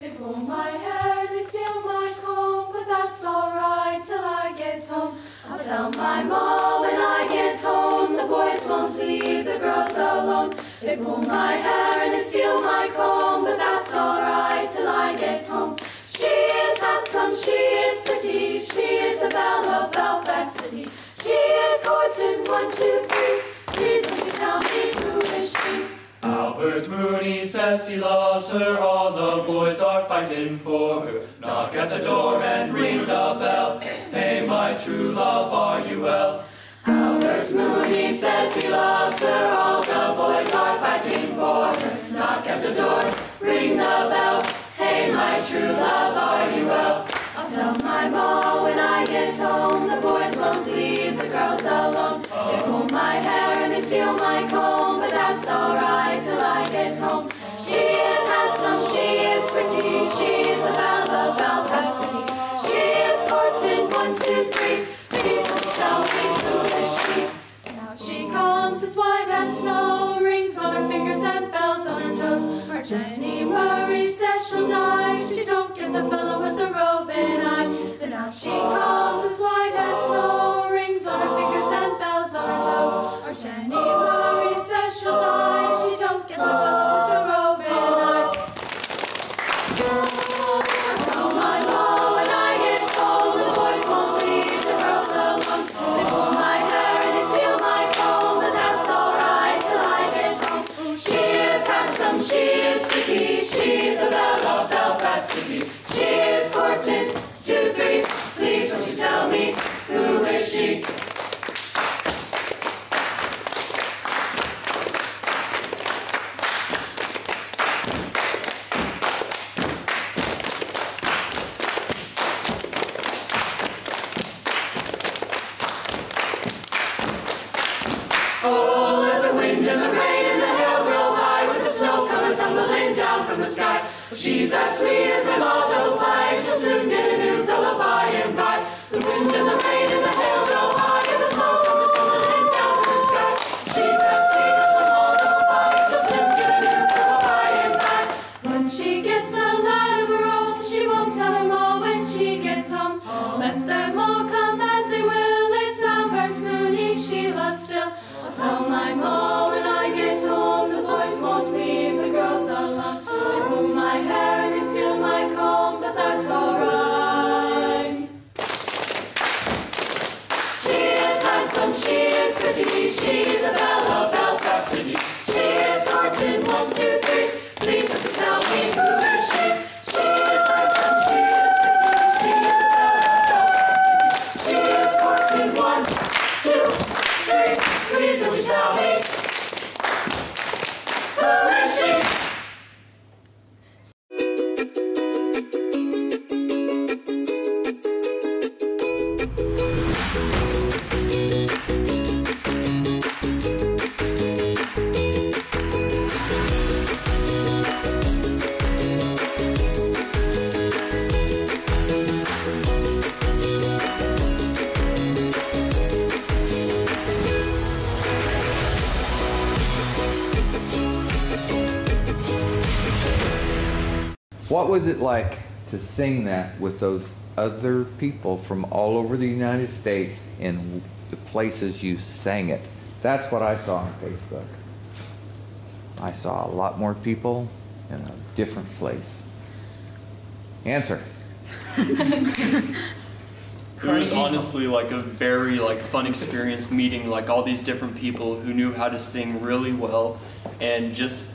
They pull my hair, they steal my comb, but that's alright till I get home. I'll tell my ma when I get home, the boys won't leave the girls alone. They pull my hair and they steal my comb, but that's alright till I get home. She is handsome, she is pretty, she is the belle of Belfast City. She is courting 1, 2, 3, please won't you tell me who is she? Albert Mooney says he loves her, all the boys are fighting for her. Knock at the door and ring the bell, hey my true love, are you well? Albert Mooney says he loves her, all the boys are fighting for her. Knock at the door, ring the bell, hey my true love, are you well? I'll tell my ma when I get home, the boys won't leave the girls alone. They pull my hair and they steal my comb, but that's alright till I get home. She is handsome, she is pretty, she is the belle of Belfast City. She is courting 1, 2, 3, please don't tell me who is she. Now she comes as white as snow, rings on her fingers and bells on her toes. Our Jenny Murray says she'll die, she don't get the fellow with the roving eye. Then now she comes as white as snow, rings on her fingers and bells on her toes. Our Jenny Murray says she'll die, she don't get the fellow with the roving eye. I tell my ma when I get home, the boys won't leave the girls alone. They pull my hair and they steal my comb, but that's alright till I get home. She is handsome, she is pretty, she is the belle of Belfast City. She is courting 2, 3, please won't you tell me who is she? Oh, let the wind and the rain and the hail go high, with the snow coming tumbling down from the sky. She's as sweet as my mom's apple pie, she'll soon get a new fellow by and by. The wind and the rain and the hail go high, with the snow coming tumbling down from the sky. She's as sweet as my mom's apple pie, she'll soon get a new fellow by and by. When she gets a lad of her own, she won't tell them all when she gets home. Let them all come as they will, it's Albert Mooney she loves still. I'll tell my ma when I get home, the boys won't leave the girls alone. They pull my hair and they steal my comb, but that's alright. She is handsome, she is pretty, she is a belle of Belfast City. She is courting 1, 2, 3, please don't you tell me who is she? She is handsome, she is pretty, she is a belle of Belfast City. She is courting 1, 2, 3, please don't you tell me who is she? What was it like to sing that with those other people from all over the United States in the places you sang it? That's what I saw on Facebook. I saw a lot more people in a different place. Answer. It was honestly like a very fun experience meeting all these different people who knew how to sing really well, and just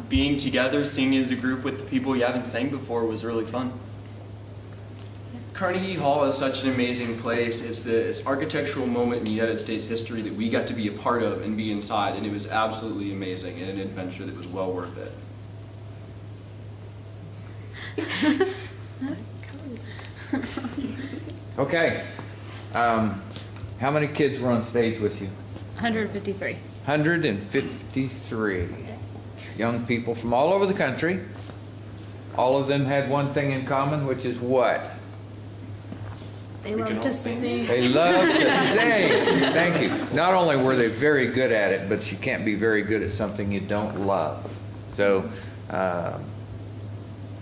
being together, singing as a group with the people you haven't sang before was really fun. Carnegie Hall is such an amazing place. It's this architectural moment in the United States history that we got to be a part of and be inside, and it was absolutely amazing and an adventure that was well worth it. Okay. How many kids were on stage with you? 153. 153. Young people from all over the country. All of them had one thing in common, which is what? They love to sing. They love to sing. Thank you. Not only were they very good at it, but you can't be very good at something you don't love. So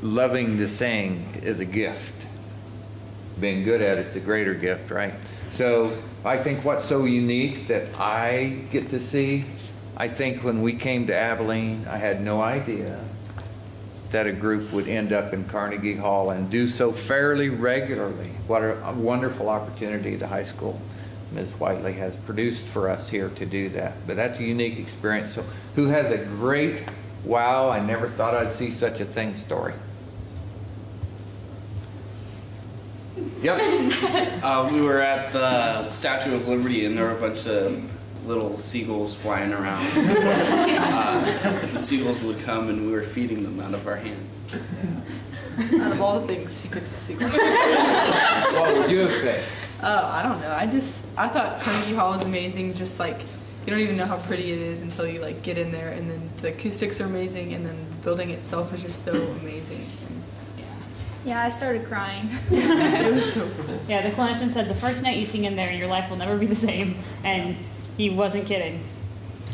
loving to sing is a gift. Being good at it's a greater gift, right? So I think what's so unique that I get to see, I think when we came to Abilene, I had no idea that a group would end up in Carnegie Hall and do so fairly regularly. What a wonderful opportunity the high school, Ms. Whiteley, has produced for us here to do that. But that's a unique experience. So who has a great, wow, I never thought I'd see such a thing story? Yep. We were at the Statue of Liberty, and there were a bunch of little seagulls flying around. The seagulls would come, and we were feeding them out of our hands. Out of all the things, he picks the sequel. What would you have said? I don't know. I thought Carnegie Hall was amazing. Just like, you don't even know how pretty it is until you like get in there, and then the acoustics are amazing, and then the building itself is just so amazing. Yeah, I started crying. It was so cool. Yeah, the clinician said the first night you sing in there, your life will never be the same, and he wasn't kidding.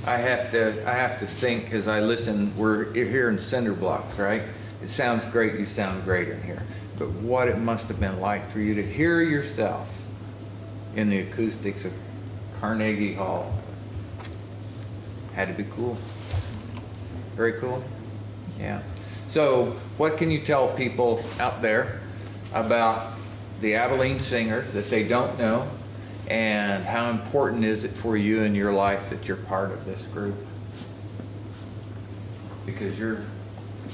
I have to think as I listen. We're here in cinder blocks, right? It sounds great. You sound great in here. But what it must have been like for you to hear yourself in the acoustics of Carnegie Hall. Had to be cool. Very cool. Yeah. So what can you tell people out there about the Abilene Singers that they don't know, and how important is it for you in your life that you're part of this group? Because you're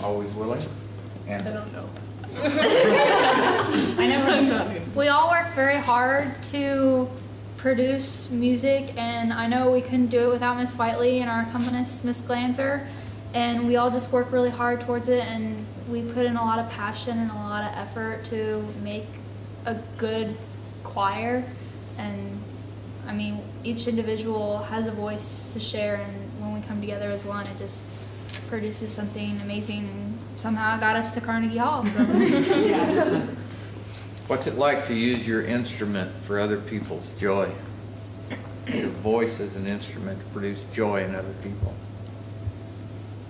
always willing. And I don't know. I never. We all work very hard to produce music, and I know we couldn't do it without Miss Whiteley and our accompanist, Miss Glanzer. And we all just work really hard towards it, and we put in a lot of passion and a lot of effort to make a good choir. And I mean, each individual has a voice to share, and when we come together as one, it just produces something amazing, and somehow it got us to Carnegie Hall. So. what's it like to use your instrument for other people's joy? Your voice as an instrument to produce joy in other people.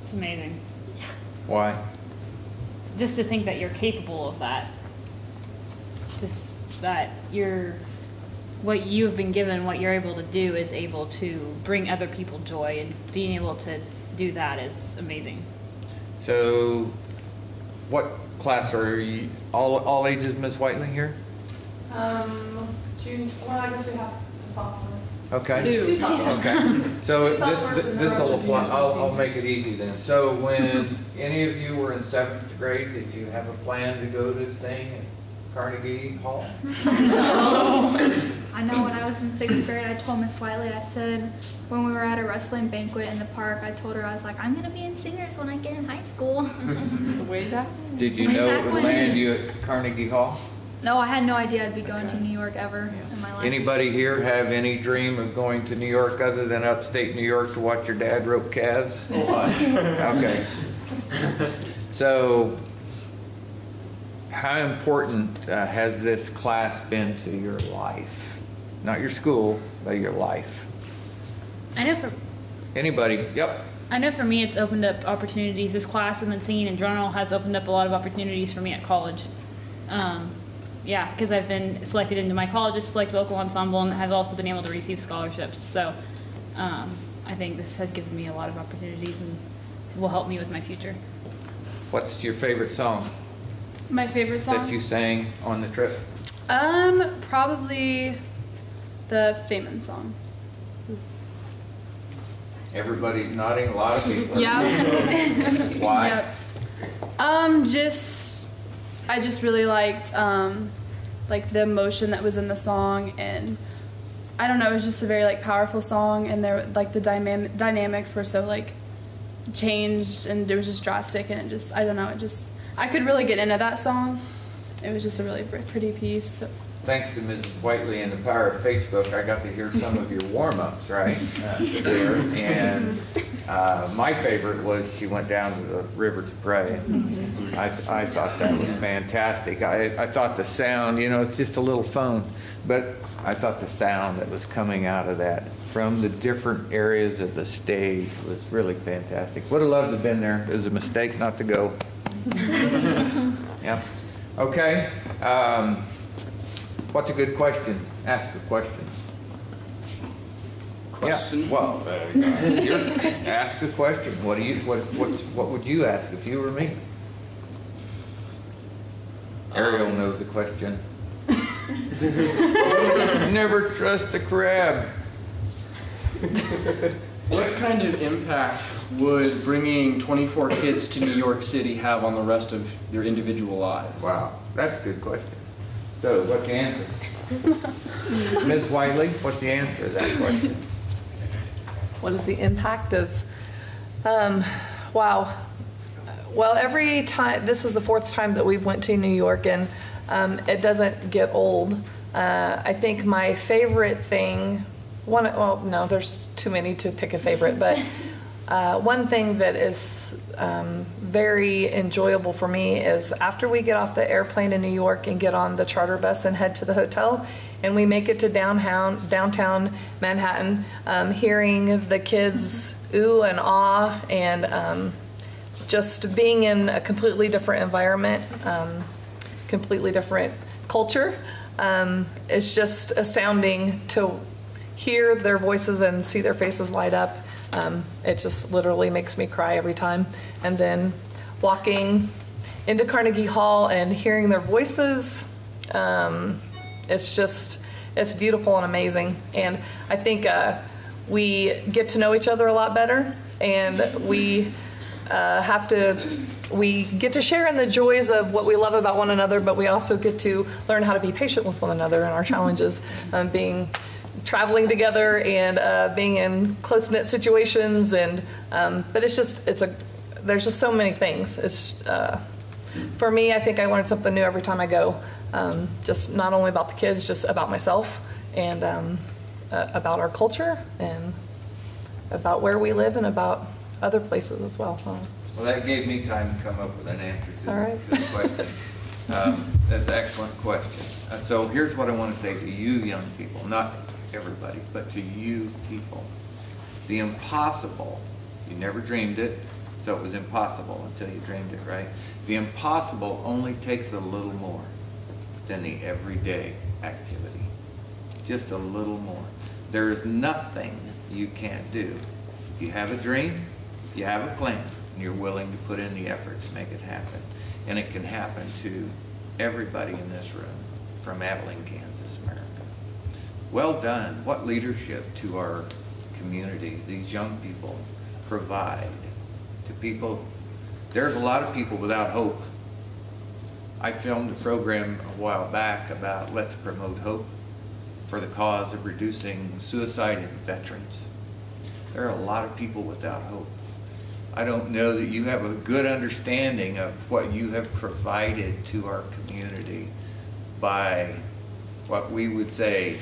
It's amazing. Why? Just to think that you're capable of that. Just that what you have been given, what you're able to do is able to bring other people joy, and being able to do that is amazing. So, what class are you, all ages, Ms. Whiteley, here? June, well, I guess we have a sophomore. Okay. Two. Okay. So sophomores and the this rest will are apply. juniors and I'll make it seniors. easy then. So when any of you were in 7th grade, did you have a plan to go to sing at Carnegie Hall? I know when I was in 6th grade, I told Miss Wiley, I said, when we were at a wrestling banquet in the park, I told her, I was like, I'm going to be in singers when I get in high school. Way back. Did you know it would land you at Carnegie Hall? No, I had no idea I'd be going to New York ever in my life. Anybody here have any dream of going to New York other than upstate New York to watch your dad rope calves? Okay. So, how important has this class been to your life? Not your school, but your life. I know for Anybody? Yep. I know for me it's opened up opportunities. This class and then singing in general has opened up a lot of opportunities for me at college. Yeah, because I've been selected into my college's select vocal ensemble and have also been able to receive scholarships. So I think this has given me a lot of opportunities and will help me with my future. What's your favorite song My favorite song? that you sang on the trip? Probably the Feynman song. Everybody's nodding. A lot of people. Yeah. Why? Yep. I just really liked like the emotion that was in the song, and I don't know, it was just a very like powerful song, and there like the dynamics were so like changed, and it was just drastic, and it just, I don't know, it just, I could really get into that song. It was just a really pretty piece. So. Thanks to Mrs. Whiteley and the power of Facebook, I got to hear some of your warm-ups, right, there. And my favorite was she went down to the river to pray. I thought that was fantastic. I thought the sound, you know, it's just a little phone, but I thought the sound that was coming out of that from the different areas of the stage was really fantastic. Would have loved to have been there. It was a mistake not to go. Yep. Okay. What's a good question? Ask a question. Question? Yeah. Well, ask a question. What would you ask if you were me? Ariel knows the question. Never trust a crab. What kind of impact would bringing 24 kids to New York City have on the rest of their individual lives? Wow, that's a good question. So, what's the answer? Ms. Wiley, what's the answer to that question? What is the impact of, wow. Well, every time, this is the 4th time that we've went to New York, and it doesn't get old. I think my favorite thing, well, no, there's too many to pick a favorite, but one thing that is very enjoyable for me is after we get off the airplane in New York and get on the charter bus and head to the hotel, and we make it to downtown Manhattan, hearing the kids ooh and ah, and just being in a completely different environment, completely different culture. It's just astounding to hear their voices and see their faces light up. It just literally makes me cry every time. And then walking into Carnegie Hall and hearing their voices, it's beautiful and amazing. And I think we get to know each other a lot better, and we get to share in the joys of what we love about one another, but we also get to learn how to be patient with one another and our challenges, traveling together and being in close-knit situations, and but there's just so many things. It's for me, I think I learn something new every time I go, just not only about the kids, just about myself, and about our culture, and about where we live, and about other places as well. Well, that gave me time to come up with an answer to the question. That's an excellent question. So here's what I want to say to you young people, not everybody, but to you people. The impossible, you never dreamed it, so it was impossible until you dreamed it, right? The impossible only takes a little more than the everyday activity. Just a little more. There is nothing you can't do. If you have a dream, you have a plan, and you're willing to put in the effort to make it happen. And it can happen to everybody in this room from Abilene, Kansas, America. Well done. What leadership to our community these young people provide to people. There's a lot of people without hope. I filmed a program a while back about let's promote hope for the cause of reducing suicide in veterans. There are a lot of people without hope. I don't know that you have a good understanding of what you have provided to our community by what we would say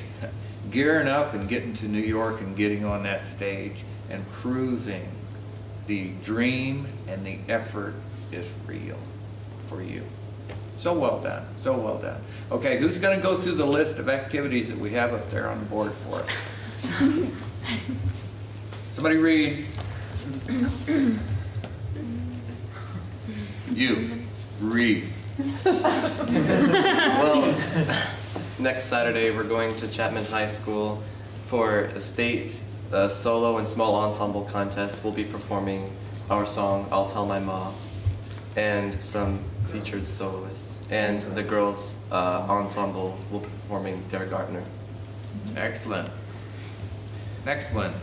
gearing up and getting to New York and getting on that stage and proving the dream and the effort is real for you. So well done, so well done. Okay, who's going to go through the list of activities that we have up there on the board for us? Somebody read. You, read. Well, next Saturday we're going to Chapman High School for a state solo and small ensemble contest. We'll be performing our song, I'll Tell My Ma, and some featured soloists. And the girls' ensemble will be performing Der Gartner. Excellent. Next one.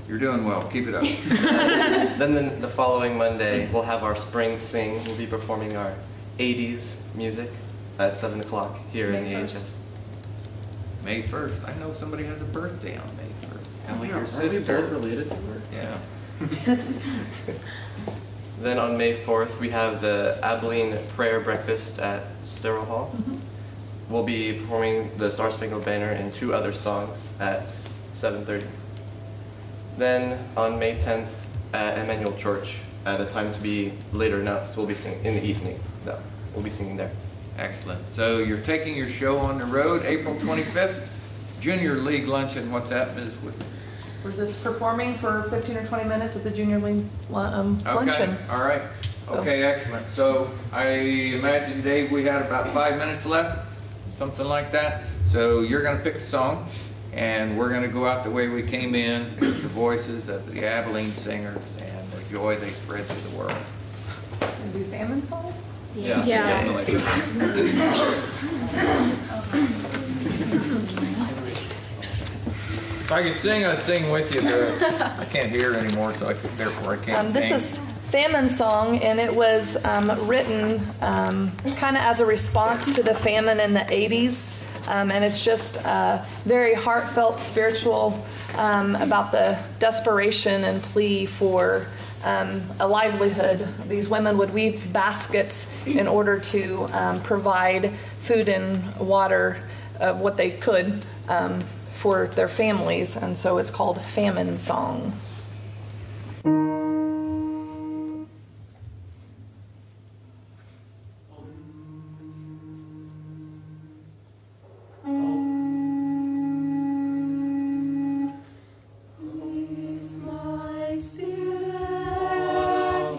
You're doing well. Keep it up. Then the following Monday, we'll have our spring sing. We'll be performing our 80s music at 7 o'clock here in the AHS. May 1st. I know somebody has a birthday on May 1st. Emily, your Are we sister. both related to her? Yeah. Then on May 4th, we have the Abilene Prayer Breakfast at Sterrell Hall. We'll be performing the Star Spangled Banner and 2 other songs at 7:30. Then on May 10th at Emmanuel Church, at a time to be later announced, we'll be singing in the evening. No, we'll be singing there. Excellent. So you're taking your show on the road April 25th. Junior League Luncheon. What's that, Ms. Woodman? We're just performing for 15 or 20 minutes at the Junior League luncheon. Okay. All right. Okay, excellent. So I imagine, Dave, we had about 5 minutes left, something like that. So you're going to pick a song, and we're going to go out the way we came in, with the voices of the Abilene Singers and the joy they spread to the world. And do famine song? Yeah. Yeah. If I could sing, I'd sing with you, but I can't hear anymore, so therefore I can't This sing. is Famine Song, and it was written kind of as a response to the famine in the 80s. And it's just very heartfelt, spiritual about the desperation and plea for a livelihood. These women would weave baskets in order to provide food and water, what they could, for their families. And so it's called Famine Song. Ease my spirit,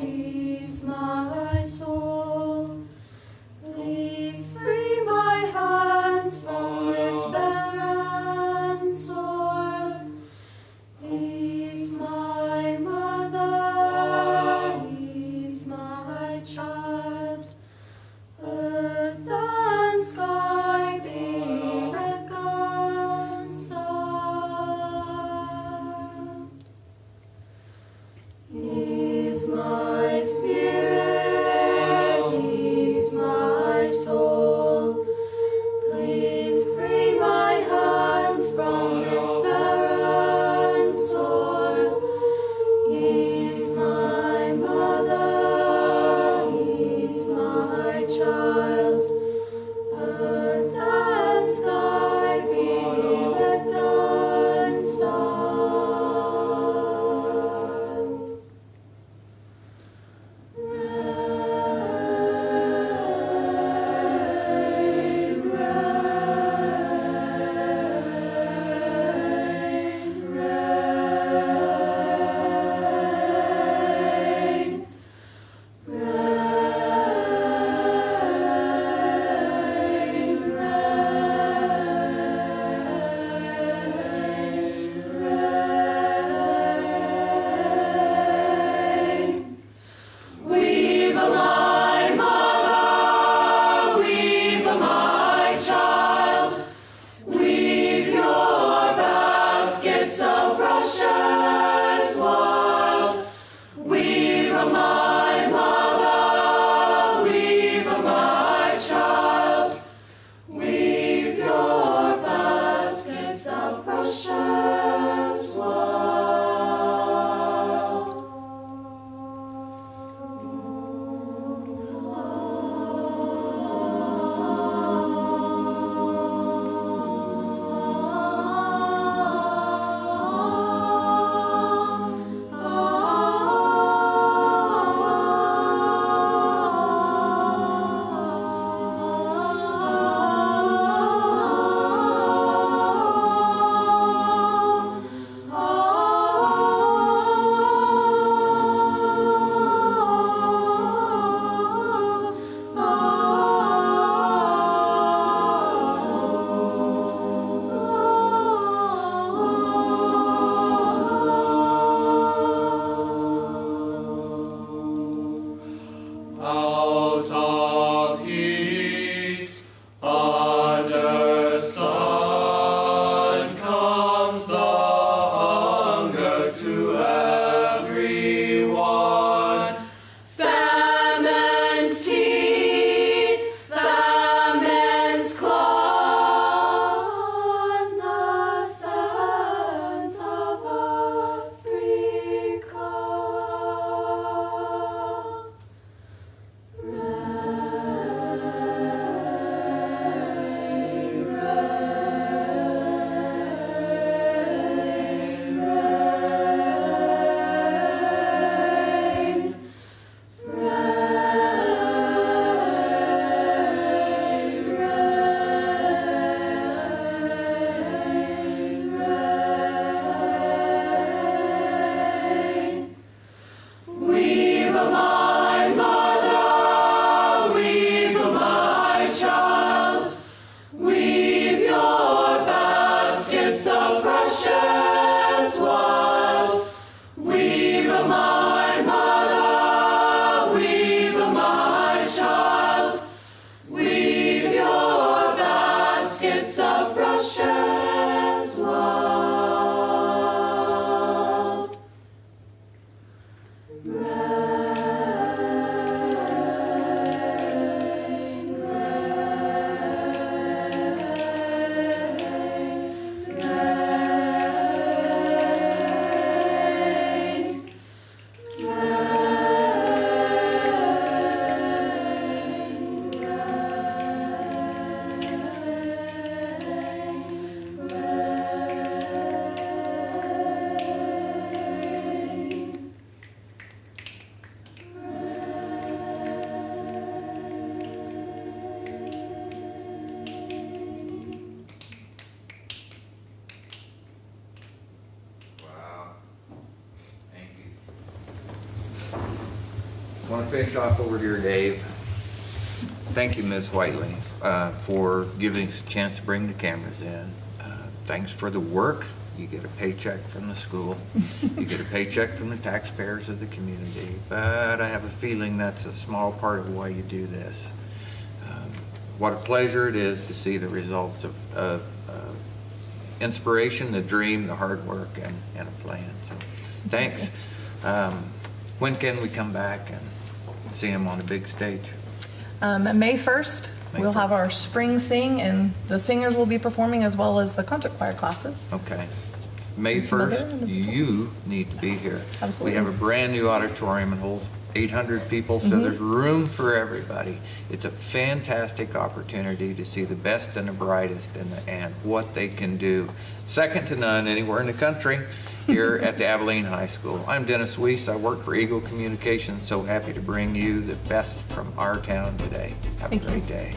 ease my soul. Please free my hands from this barren soil. Ease my mother, ease my child. Earth and sky be reconciled. Ease my spirit, ease my soul. Please free my hands from this barren soil. Ease my mother, ease my child. Earth and sky be reconciled. Rain, rain, rain, rain. finish off over here, Dave. Thank you, Ms. Whiteley, for giving us a chance to bring the cameras in. Thanks for the work. You get a paycheck from the school. You get a paycheck from the taxpayers of the community. But I have a feeling that's a small part of why you do this. What a pleasure it is to see the results of inspiration, the dream, the hard work, and a plan. So, thanks. When can we come back and see him on the big stage? May 1st, we'll have our spring sing, and the singers will be performing as well as the concert choir classes. Okay. May 1st, you need to be here. Absolutely. We have a brand new auditorium. It holds 800 people, so there's room for everybody. It's a fantastic opportunity to see the best and the brightest and what they can do. Second to none anywhere in the country here at the Abilene High School. I'm Dennis Weiss. I work for Eagle Communications. So happy to bring you the best from our town today. Have a great day.